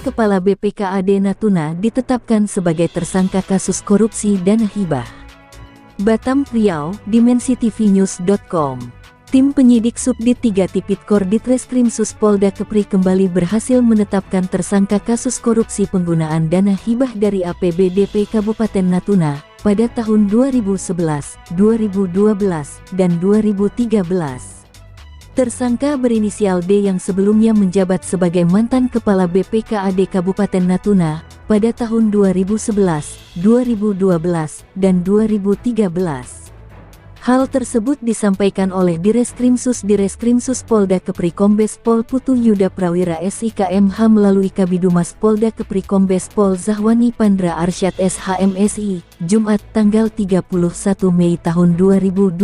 Kepala BPKAD Natuna ditetapkan sebagai tersangka kasus korupsi dana hibah. Batam, Riau, dimensitv-news.com. Tim penyidik Subdit 3 Tipikor Ditreskrimsus Polda Kepri kembali berhasil menetapkan tersangka kasus korupsi penggunaan dana hibah dari APBDP Kabupaten Natuna pada tahun 2011, 2012, dan 2013. Tersangka berinisial D yang sebelumnya menjabat sebagai mantan Kepala BPKAD Kabupaten Natuna pada tahun 2011, 2012, dan 2013. Hal tersebut disampaikan oleh Direskrimsus Polda Kepri Kombes Pol Putu Yuda Prawira SIKMH melalui Kabidumas Polda Kepri Kombes Pol Zahwani Pandra Arsyad SHMSI, Jumat tanggal 31 Mei tahun 2024.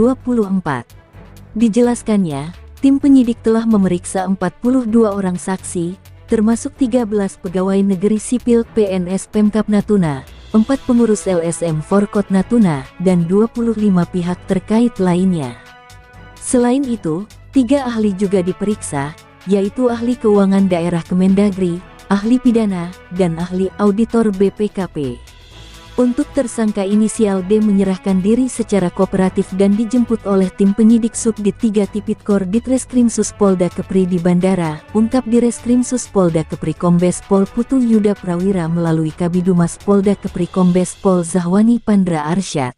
Dijelaskannya, tim penyidik telah memeriksa 42 orang saksi, termasuk 13 pegawai negeri sipil PNS Pemkab Natuna, 4 pengurus LSM Forkot Natuna, dan 25 pihak terkait lainnya. Selain itu, 3 ahli juga diperiksa, yaitu ahli keuangan daerah Kemendagri, ahli pidana, dan ahli auditor BPKP. Untuk tersangka inisial D menyerahkan diri secara kooperatif dan dijemput oleh tim penyidik Subdit 3 Tipikor Ditreskrimsus Polda Kepri di bandara, ungkap Direskrimsus Polda Kepri Kombes Pol Putu Yuda Prawira melalui Kabidumas Polda Kepri Kombes Pol Zahwani Pandra Arsyad.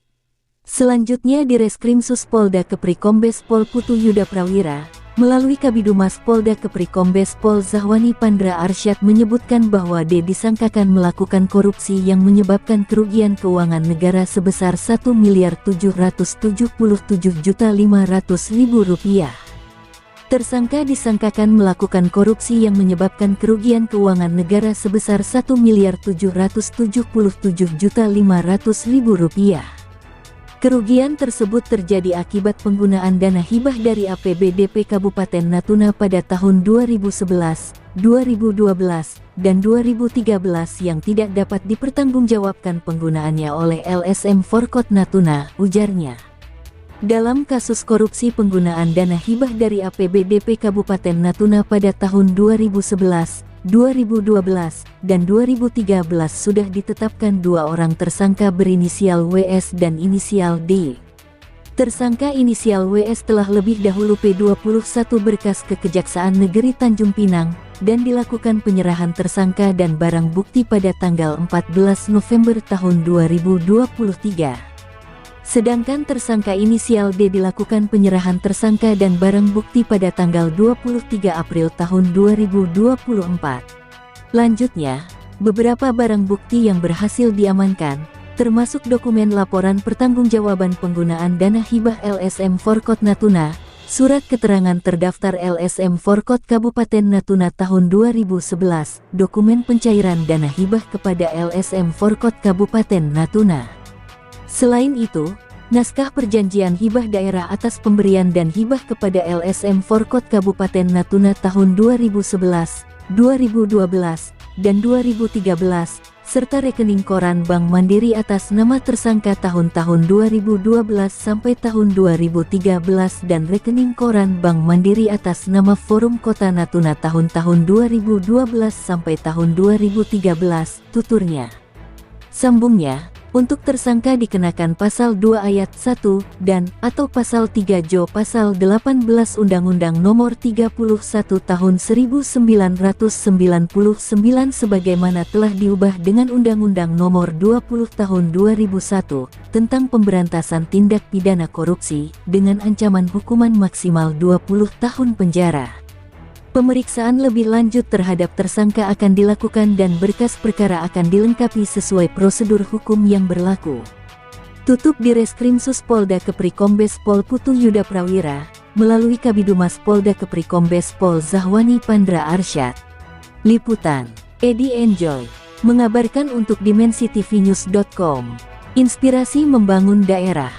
Selanjutnya Direskrimsus Polda Kepri Kombes Pol Putu Yuda Prawira melalui Kabidumas Polda Kepri Kombes Pol Zahwani Pandra Arsyad menyebutkan bahwa D disangkakan melakukan korupsi yang menyebabkan kerugian keuangan negara sebesar Rp1.777.500.000. Tersangka disangkakan melakukan korupsi yang menyebabkan kerugian keuangan negara sebesar Rp1.777.500.000. Kerugian tersebut terjadi akibat penggunaan dana hibah dari APBDP Kabupaten Natuna pada tahun 2011, 2012, dan 2013 yang tidak dapat dipertanggungjawabkan penggunaannya oleh LSM Forkot Natuna, ujarnya. Dalam kasus korupsi penggunaan dana hibah dari APBDP Kabupaten Natuna pada tahun 2011, 2012, dan 2013 sudah ditetapkan 2 orang tersangka berinisial WS dan inisial D. Tersangka inisial WS telah lebih dahulu P21 berkas ke Kejaksaan Negeri Tanjung Pinang, dan dilakukan penyerahan tersangka dan barang bukti pada tanggal 14 November tahun 2023. Sedangkan tersangka inisial D dilakukan penyerahan tersangka dan barang bukti pada tanggal 23 April tahun 2024. Lanjutnya, beberapa barang bukti yang berhasil diamankan, termasuk dokumen laporan pertanggungjawaban penggunaan dana hibah LSM Forkot Natuna, surat keterangan terdaftar LSM Forkot Kabupaten Natuna tahun 2011, dokumen pencairan dana hibah kepada LSM Forkot Kabupaten Natuna. Selain itu, naskah perjanjian hibah daerah atas pemberian dan hibah kepada LSM Forkot Kabupaten Natuna tahun 2011, 2012, dan 2013, serta rekening koran Bank Mandiri atas nama tersangka tahun-tahun 2012 sampai tahun 2013 dan rekening koran Bank Mandiri atas nama Forum Kota Natuna tahun-tahun 2012 sampai tahun 2013, tuturnya. Sambungnya, untuk tersangka dikenakan Pasal 2 Ayat 1 dan atau Pasal 3 Jo Pasal 18 Undang-Undang Nomor 31 Tahun 1999 sebagaimana telah diubah dengan Undang-Undang Nomor 20 Tahun 2001 tentang pemberantasan tindak pidana korupsi dengan ancaman hukuman maksimal 20 tahun penjara. Pemeriksaan lebih lanjut terhadap tersangka akan dilakukan dan berkas perkara akan dilengkapi sesuai prosedur hukum yang berlaku. Tutup Direskrimsus Polda Kepri Kombes Pol Putu Yuda Prawira, melalui Kabidumas Polda Kepri Kombes Pol Zahwani Pandra Arsyad. Liputan, Edi Enjoy, mengabarkan untuk dimensitv-news.com. Inspirasi membangun daerah.